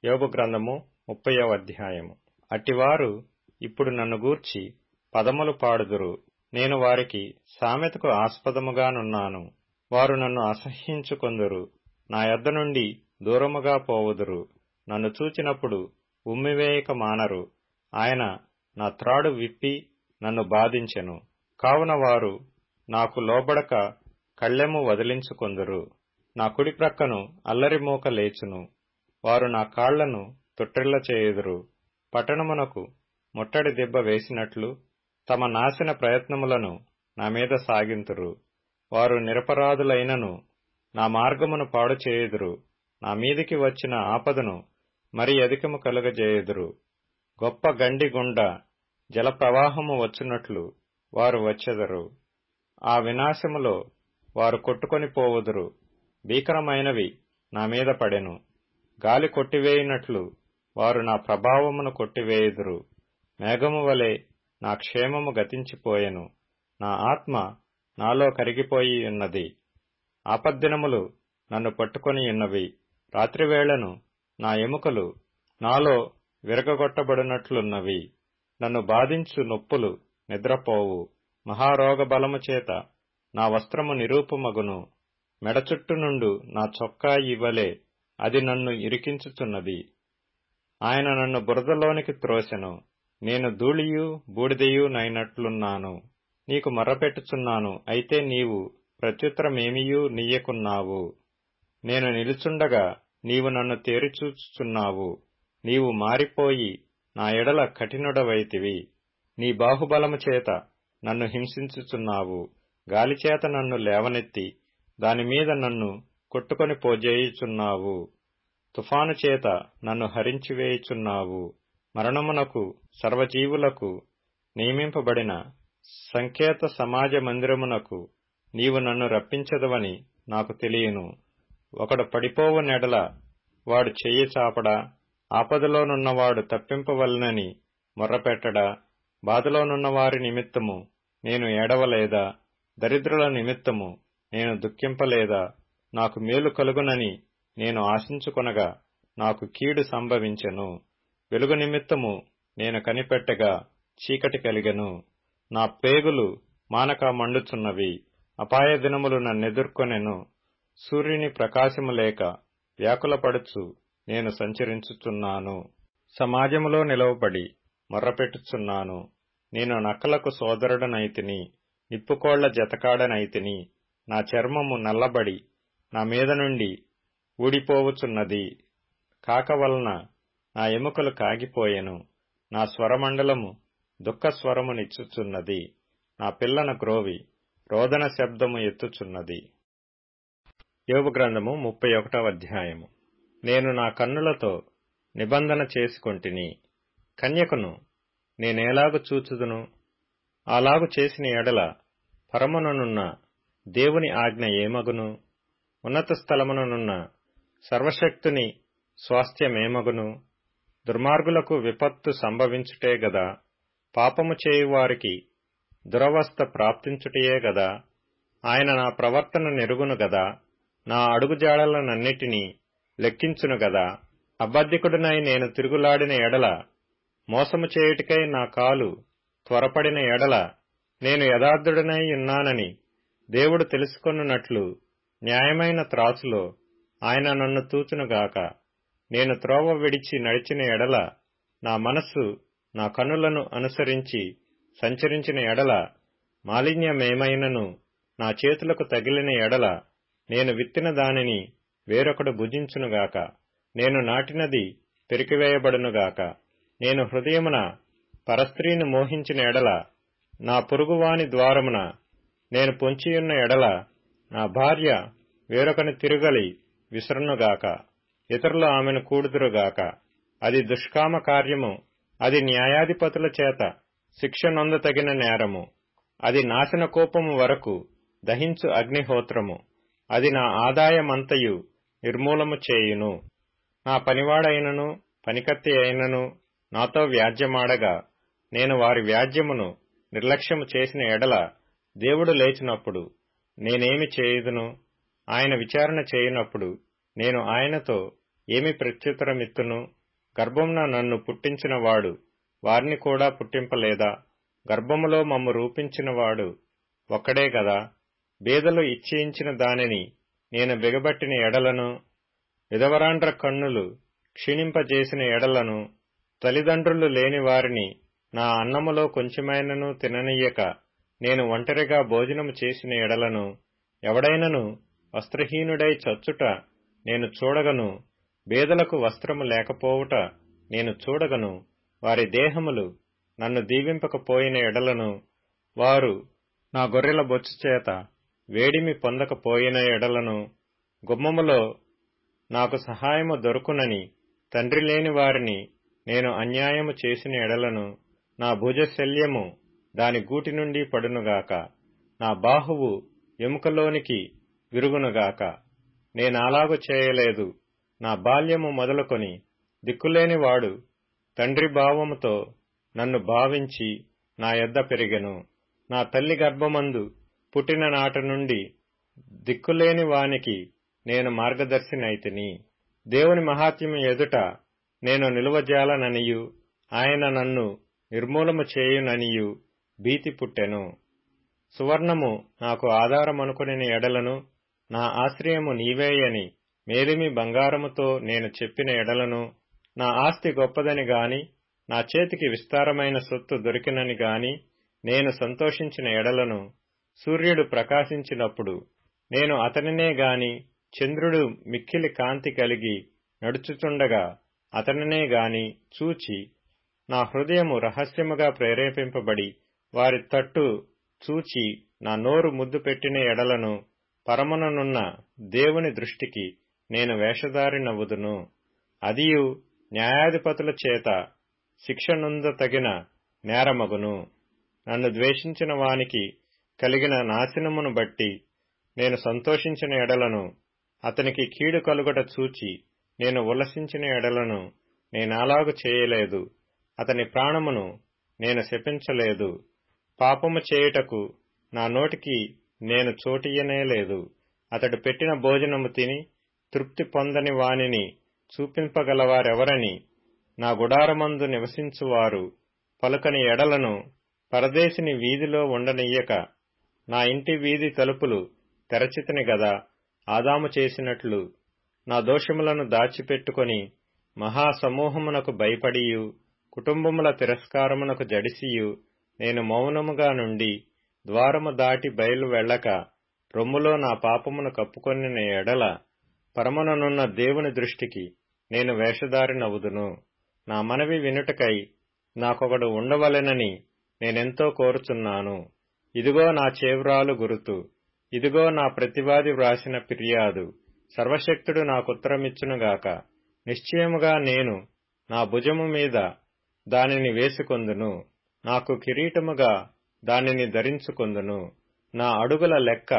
యోబు గ్రంథము 30వ అధ్యాయము. అట్టివారు ఇప్పుడు నన్ను గూర్చి పదములు పాడుదురు. నేను వారికి సామెతకు ఆస్పదముగానున్నాను. వారు నన్ను అసహ్యించుకొందురు. నా యొద్ద నుండి దూరముగా పోవుదురు. నన్ను చూచినప్పుడు ఉమ్మివేయక మానరు. ఆయన నా త్రాడు విప్పి నన్ను బాధించెను. కావున వారు నాకు లోబడక కళ్ళెము వదిలించుకొందురు. నా కుడి ప్రక్కను అల్లరి మూక లేచును. వారు నా కాళ్లను తొట్టిల్ల చేయుదురు. పట్టణమునకు ముట్టడి దెబ్బ వేసినట్లు తమ నాశన ప్రయత్నములను నా మీద సాగింతురు. వారు నిరపరాధులైనను నా మార్గమును పాడు చేయుదురు. నా మీదికి వచ్చిన ఆపదను మరి అధికము కలుగజేయుదురు. గొప్ప గండి గుండా జలప్రవాహము వచ్చునట్లు వారు వచ్చెదరు. ఆ వినాశములో వారు కొట్టుకొని పోవుదురు. భీకరమైనవి నా మీద పడెను. గాలి కొట్టివేయునట్లు వారు నా ప్రభావమును కొట్టివేయుదురు. మేఘము వలె నా క్షేమము గతించిపోయెను. నా ఆత్మ నాలో కరిగిపోయి ఉన్నది. ఆపద్దినములు నన్ను పట్టుకొని ఉన్నవి. రాత్రివేళను నా ఎముకలు నాలో విరగగొట్టబడినట్లున్నవి. నన్ను బాధించు నొప్పులు నిద్రపోవు. మహారోగ బలము చేత నా వస్త్రము నిరూపమగును. మెడ చుట్టు నుండు నా చొక్కాయి వలె అది నన్ను ఇరికించుచున్నది. ఆయన నన్ను బురదలోనికి త్రోసెను. నేను ధూళియు బూడిదయు నైనట్లున్నాను. నీకు మొర్రపెట్టుచున్నాను, అయితే నీవు ప్రత్యుత్తరమేమియూ నీయకున్నావు. నేను నిలుచుండగా నీవు నన్ను తేరిచూచుచున్నావు. నీవు మారిపోయి నా ఎడల కఠినుడవైతివి. నీ బాహుబలము చేత నన్ను హింసించుచున్నావు. గాలిచేత నన్ను లేవనెత్తి దానిమీద నన్ను కొట్టుకొని పోజేయుచున్నావు. తుఫాను చేత నన్ను హరించివేయుచున్నావు. మరణమునకు సర్వజీవులకు నియమింపబడిన సంకేత సమాజ మందిరమునకు నీవు నన్ను రప్పించదవని నాకు తెలియను. ఒకడు పడిపోవునెడల వాడు చెయ్యి చాపడా? ఆపదలోనున్నవాడు తప్పింపవలనని మొర్రపెట్టడా? బాధలోనున్న వారి నిమిత్తము నేను ఏడవలేదా? దరిద్రుల నిమిత్తము నేను దుఃఖింపలేదా? నాకు మేలు కలుగునని నేను ఆశించుకొనగా నాకు కీడు సంభవించెను. వెలుగు నిమిత్తము నేను కనిపెట్టగా చీకటి కలిగెను. నా పేగులు మానక మండుచున్నవి. అపాయ దినములు నన్నెదుర్కొనెను. సూర్యుని ప్రకాశము లేక వ్యాకులపడుచు నేను సంచరించుచున్నాను. సమాజములో నిలవబడి మొర్రపెట్టుచున్నాను. నేను నక్కలకు సోదరుడనైతిని, నిప్పుకోళ్ల జతకాడనైతిని. నా చర్మము నల్లబడి నా మీద నుండి ఊడిపోవుచున్నది. కాక వలన నా ఎముకలు కాగిపోయెను. నా స్వరమండలము దుఃఖస్వరమునిచ్చుచున్నది. నా పిల్లన గ్రోవి రోదన శబ్దము ఎత్తుచున్నది. యోబు గ్రంథము 31వ అధ్యాయము. నేను నా కన్నులతో నిబంధన చేసుకొంటిని. కన్యకను నేనేలాగు చూచుదును? అలాగు చేసిన ఎడల పరముననున్న దేవుని ఆజ్ఞ ఏమగును? ఉన్నత స్థలముననున్న సర్వశక్తుని స్వాస్థ్యమేమగును? దుర్మార్గులకు విపత్తు సంభవించుటే గదా? పాపము చేయువారికి దురవస్థ ప్రాప్తించుటయే గదా? ఆయన నా ప్రవర్తన నెరుగును గదా? నా అడుగుజాడలనన్నిటినీ లెక్కించును గదా? అబద్ధికుడునై నేను తిరుగులాడిన ఎడల, మోసము చేయుటకై నా కాలు త్వరపడిన ఎడల, నేను యథార్థుడనై ఉన్నానని దేవుడు తెలుసుకొనున్నట్లు న్యాయమైన త్రాసులో ఆయన నన్ను తూచునుగాక. నేను త్రోవ విడిచి నడిచిన ఎడల, నా మనస్సు నా కన్నులను అనుసరించి సంచరించిన ఎడల, మాలిన్యమేమైనను నా చేతులకు తగిలిన ఎడల, నేను విత్తిన దానిని వేరొకడు భుజించునుగాక. నేను నాటినది పెరికివేయబడునుగాక. నేను హృదయమున పరస్త్రీని మోహించిన ఎడల, నా పొరుగువాని ద్వారమున నేను పొంచియున్న ఎడల, నా భార్య వేరొకని తిరుగలి విసరునుగాక. ఇతరులు ఆమెను కూడుదురుగాక. అది దుష్కామ కార్యము. అది న్యాయాధిపతుల చేత శిక్ష నొందతగిన నేరము. అది నాశన కోపము వరకు దహించు అగ్నిహోత్రము. అది నా ఆదాయమంతయు నిర్మూలము చేయును. నా పనివాడైనను పనికత్తి అయినను నాతో వ్యాజ్యమాడగా, నేను వారి వ్యాజ్యమును నిర్లక్ష్యము చేసిన ఎడల, దేవుడు లేచినప్పుడు నేనేమి చేయుదును? ఆయన విచారణ చేయనప్పుడు నేను ఆయనతో ఏమి ప్రత్యుత్తరమిత్తును? గర్భమున నన్ను పుట్టించినవాడు వారిని కూడా పుట్టింపలేదా? గర్భములో మమ్ము రూపించినవాడు ఒక్కడే గదా? బీదలు ఇచ్చేయించిన దానిని నేను బిగబట్టిన ఎడలను, విధవరాండ్ర కన్నులు క్షీణింపజేసిన ఎడలను, తల్లిదండ్రులు లేని వారిని నా అన్నములో కొంచెమైనను తిననీయక నేను ఒంటరిగా భోజనము చేసిన ఎడలను, ఎవడైనను వస్త్రహీనుడై చచ్చుట నేను చూడగను, బీదలకు వస్త్రము లేకపోవుట నేను చూడగను, వారి దేహములు నన్ను దీవింపకపోయిన ఎడలను, వారు నా గొర్రెల బొచ్చు చేత వేడిమి పొందకపోయిన ఎడలను, గుమ్మములో నాకు సహాయము దొరుకునని తండ్రి లేని వారిని నేను అన్యాయము చేసిన ఎడలను, నా భుజశల్యము దాని గూటి నుండి పడునుగాక, నా బాహువు ఎముకలోనికి విరుగునుగాక. నేనాలాగు చేయలేదు. నా బాల్యము మొదలుకొని దిక్కులేనివాడు తండ్రి భావముతో నన్ను భావించి నా యొద్ద పెరిగెను. నా తల్లి గర్భమందు పుట్టిన నాటి నుండి దిక్కులేని వానికి నేను మార్గదర్శినైతిని. దేవుని మహాత్మ్యము ఎదుట నేను నిలువజాలననియు, ఆయన నన్ను నిర్మూలము చేయుననియు భీతి పుట్టెను. సువర్ణము నాకు ఆధారమనుకుని ఎడలను, నా ఆశ్రయము నీవేయని మేలిమి బంగారముతో నేను చెప్పిన ఎడలను, నా ఆస్తి గొప్పదని గాని నా చేతికి విస్తారమైన సొత్తు దొరికినని గాని నేను సంతోషించిన ఎడలను, సూర్యుడు ప్రకాశించినప్పుడు నేను అతనినే గాని, చంద్రుడు మిక్కిలి కాంతి కలిగి నడుచుచుండగా అతనినే గాని చూచి, నా హృదయము రహస్యముగా ప్రేరేపింపబడి వారి తట్టు చూచి నా నోరు ముద్దు పెట్టిన ఎడలను, పరముననున్న దేవుని దృష్టికి నేను వేషధారినవుదును. అదియు న్యాయాధిపతుల చేత శిక్షనుందతగిన నేరమగును. నన్ను ద్వేషించిన వానికి కలిగిన నాశనమును బట్టి నేను సంతోషించిన ఎడలను, అతనికి కీడు కలుగట చూచి నేను ఉల్లసించిన ఎడలను, నేనాలాగు చేయలేదు. అతని ప్రాణమును నేను శపించలేదు. పాపము చేయుటకు నా నోటికి నేను చోటియ్యనేలేదు. అతడు పెట్టిన భోజనము తిని తృప్తి పొందని వానిని చూపింపగలవారెవరని నా గుడారమందు నివసించువారు పలుకని ఎడలను, పరదేశిని వీధిలో ఉండనియ్యక నా ఇంటి వీధి తలుపులు తెరచితిని గదా, ఆదాము చేసినట్లు నా దోషములను దాచిపెట్టుకొని మహాసమూహమునకు భయపడియు కుటుంబముల తిరస్కారమునకు జడిసియు నేను మౌనముగా నుండి ద్వారము దాటి బయలు వెళ్ళక రొమ్ములో నా పాపమును కప్పుకొనిన ఎడల, పరముననున్న దేవుని దృష్టికి నేను వేషధారినవుదును. నా మనవి వినుటకై నాకొకడు ఉండవలెనని నేనెంతో కోరుచున్నాను. ఇదిగో నా చేవ్రాలు గురుతు, ఇదిగో నా ప్రతివాది వ్రాసిన ఫిర్యాదు. సర్వశక్తుడు నాకుత్తరమిచ్చునుగాక. నిశ్చయముగా నేను నా భుజము మీద దానిని వేసుకొందును, నాకు కిరీటముగా దానిని ధరించుకొందును. నా అడుగుల లెక్క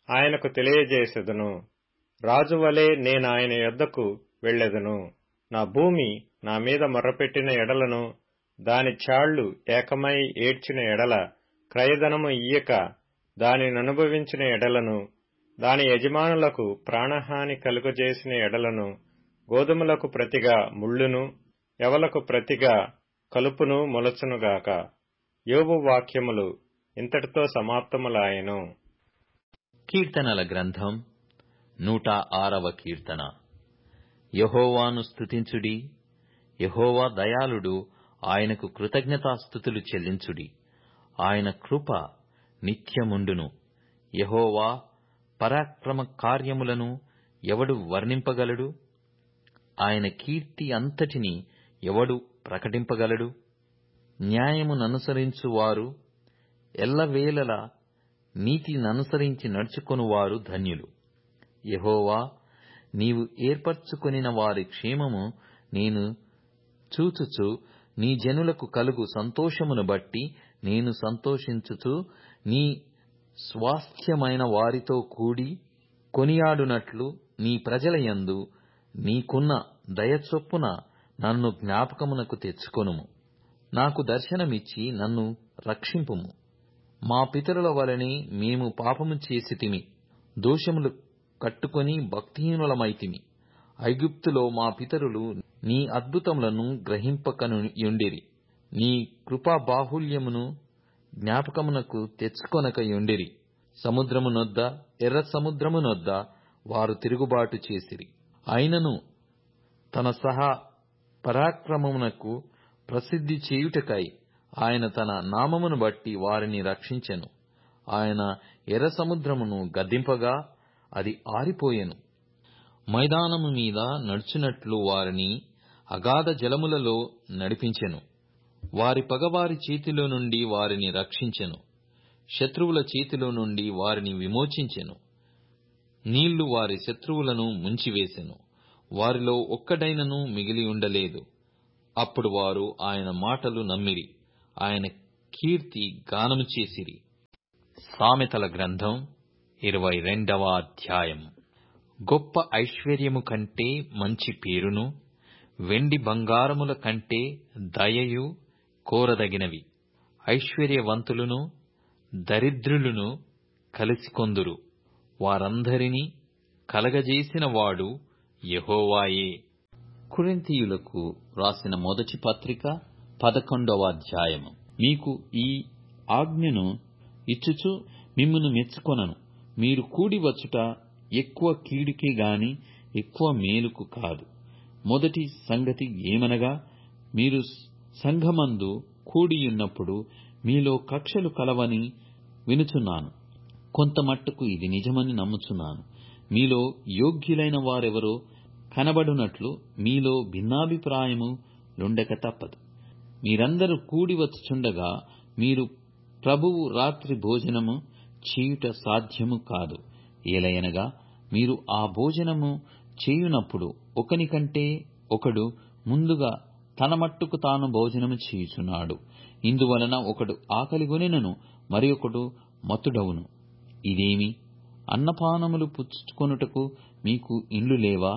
ఆయనకు తెలియజేసెదను. రాజువలే నేనాయన యొద్దకు వెళ్ళెదను. నా భూమి నా మీద మొర్రపెట్టిన ఎడలను, దాని చాళ్లు ఏకమై ఏడ్చిన ఎడల, క్రయధనము ఇయ్యక దానిననుభవించిన ఎడలను, దాని యజమానులకు ప్రాణహాని కలుగజేసిన ఎడలను, గోధుమలకు ప్రతిగా ముళ్ళును, ఎవలకు ప్రతిగా కలుపును మొలచునుగాక. యోబు వాక్యములు ఇంతటితో సమాప్తములాయెను. కీర్తనల గ్రంథం 106వ కీర్తన. యెహోవాను స్తుతించుడి, యెహోవా దయాళుడు, ఆయనకు కృతజ్ఞతాస్తుతులు చెల్లించుడి. ఆయన కృప నిత్యముండును. యెహోవా పరాక్రమ కార్యములను ఎవడు వర్ణింపగలడు? ఆయన కీర్తి అంతటిని ఎవడు ప్రకటింపగలడు? న్యాయముననుసరించువారు, ఎల్లవేళలా నీతిననుసరించి నడుచుకొనువారు ధన్యులు. యెహోవా, నీవు ఏర్పరచుకొనిన వారి క్షేమము నేను చూచుచు, నీ జనులకు కలుగు సంతోషమును బట్టి నేను సంతోషించుచు, నీ స్వాస్థ్యమైన వారితో కూడి కొనియాడునట్లు నీ ప్రజల యందు నీకున్న దయచొప్పున నన్ను జ్ఞాపకమునకు తెచ్చుకొనుము. నాకు దర్శనమిచ్చి నన్ను రక్షింపుము. మా పితరుల వలనే మేము పాపము చేసితిమి, దోషములు కట్టుకొని భక్తిహీనులమైతిమి. ఐగుప్తులో మా పితరులు నీ అద్భుతములను గ్రహింపకయుండిరి, నీ కృపా బాహుల్యమును జ్ఞాపకమునకు తెచ్చుకొనకయుండిరి. సముద్రమునొద్ద, ఎర్ర సముద్రమునొద్ద వారు తిరుగుబాటు చేసిరి. అయినను తన సహా పరాక్రమమునకు ప్రసిద్ధి చేయుటకై ఆయన తన నామమును బట్టి వారిని రక్షించెను. ఆయన ఎర్ర సముద్రమును గద్దింపగా అది ఆరిపోయెను. మైదానము మీద నడుచునట్లు వారిని అగాధ జలములలో నడిపించెను. వారి పగవారి చేతిలో నుండి వారిని రక్షించెను. శత్రువుల చేతిలో నుండి వారిని విమోచించెను. నీళ్లు వారి శత్రువులను ముంచివేసెను. వారిలో ఒక్కడైనను మిగిలి ఉండలేదు. అప్పుడు వారు ఆయన మాటలు నమ్మిరి, ఆయన కీర్తి గానము చేసిరి. సామెతల గ్రంథం 22వ అధ్యాయం. గొప్ప ఐశ్వర్యము కంటే మంచి పేరును, వెండి బంగారముల కంటే దయయు కోరదగినవి. ఐశ్వర్యవంతులను దరిద్రులను కలిసికొందురు, వారందరినీ కలగజేసిన వాడు యెహోవాయే. కొరింథీయులకు రాసిన మొదటి పత్రిక 11వ అధ్యాయము. మీకు ఈ ఆజ్ఞను ఇచ్చుచు మిమ్మును మెచ్చుకొనను, మీరు కూడి వచ్చుట ఎక్కువ కీడుకే గాని ఎక్కువ మేలుకు కాదు. మొదటి సంగతి ఏమనగా, మీరు సంఘమందు కూడియున్నప్పుడు మీలో కక్షలు కలవని వినుచున్నాను. కొంత మట్టుకు ఇది నిజమని నమ్ముచున్నాను. మీలో యోగ్యులైన వారెవరో కనబడునట్లు మీలో భిన్నాభిప్రాయము లుండక తప్పదు. మీరందరూ కూడి వచ్చుచుండగా మీరు ప్రభువు రాత్రి భోజనము చేయుట సాధ్యము కాదు. ఏలయనగా మీరు ఆ భోజనము చేయునప్పుడు ఒకనికంటే ఒకడు ముందుగా తన మట్టుకు తాను భోజనము చేయుచున్నాడు. ఇందువలన ఒకడు ఆకలిగొనినను మరి ఒకడు మత్తుడవును. ఇదేమి, అన్నపానములు పుచ్చుకొనుటకు మీకు ఇండ్లు లేవా?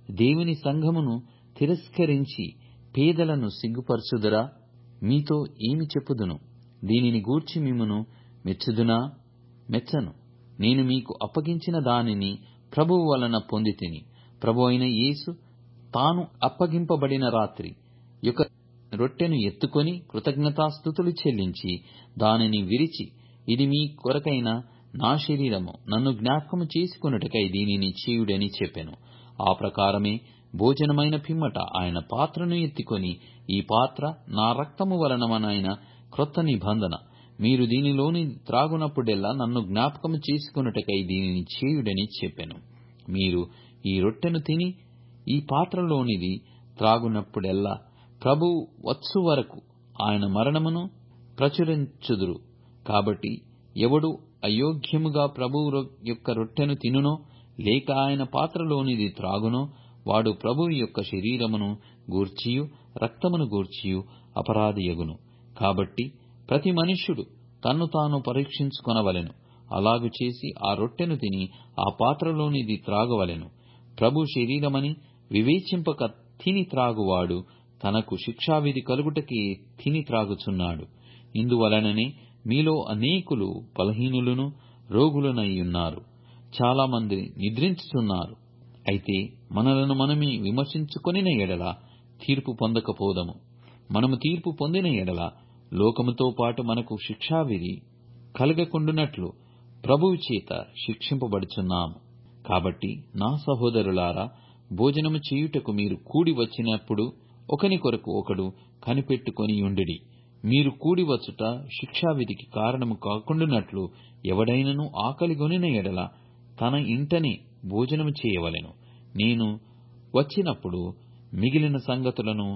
దేవుని సంఘమును తిరస్కరించి పేదలను సిగ్గుపరచుదురా? మీతో ఏమి చెప్పుదును? దీనిని గూర్చి మిమ్మును మెచ్చుదునా? మెచ్చను. నేను మీకు అప్పగించిన దానిని ప్రభువు వలన పొందితిని. ప్రభు అయిన యేసు తాను అప్పగింపబడిన రాత్రి యొక్క రొట్టెను ఎత్తుకొని కృతజ్ఞతాస్తుతులు చెల్లించి దానిని విరిచి, ఇది మీ కొరకైన నా శరీరము, నన్ను జ్ఞాపకము చేసుకొనుటకై దీనిని చేయుడని చెప్పెను. ఆ ప్రకారమే భోజనమైన పిమ్మట ఆయన పాత్రను ఎత్తుకొని, ఈ పాత్ర నా రక్తము వలనమైన క్రొత్త నిబంధన. మీరు దీనిలోని త్రాగునప్పుడెల్లా నన్ను జ్ఞాపకము చేసుకొనుటకై దీనిని చేయుడని చెప్పెను. మీరు ఈ రొట్టెను తిని ఈ పాత్రలోనిది త్రాగునప్పుడెల్లా ప్రభువు వచ్చు వరకు ఆయన మరణమును ప్రచురించుదురు. కాబట్టి ఎవడు అయోగ్యముగా ప్రభువు యొక్క రొట్టెను తినునో లేక ఆయన పాత్రలోనిది త్రాగునో వాడు ప్రభువు యొక్క శరీరమును గూర్చియు రక్తమును గూర్చియు అపరాధియగును. కాబట్టి ప్రతి మనుష్యుడు తన్ను తాను పరీక్షించుకొనవలెను. అలాగు చేసి ఆ రొట్టెను తిని ఆ పాత్రలోనిది త్రాగవలెను. ప్రభు శరీరమని వివేచింపక తిని త్రాగువాడు తనకు శిక్షావిధి కలుగుటకే తిని త్రాగుచున్నాడు. ఇందువలననే మీలో అనేకులు బలహీనులను రోగులనయ్యున్నారు. చాలా మంది నిద్రించుచున్నారు. అయితే మనలను మనమే విమర్శించుకొనిన ఎడల తీర్పు పొందకపోదము. మనము తీర్పు పొందిన ఎడల లోకముతో పాటు మనకు శిక్షావిధి కలగకుండునట్లు ప్రభువు చేత శిక్షింపబడుచున్నాము. కాబట్టి నా సహోదరులారా, భోజనము చేయుటకు మీరు కూడి వచ్చినప్పుడు ఒకని కొరకు ఒకడు కనిపెట్టుకొని యుండుడి. మీరు కూడి వచ్చుట శిక్షావిధికి కారణము కాకుండునట్లు ఎవడైనను ఆకలిగొనిన ఎడల తన ఇంటనే భోజనము చేయవలెను. నేను వచ్చినప్పుడు మిగిలిన సంగతులను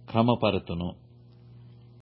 క్రమపరతును.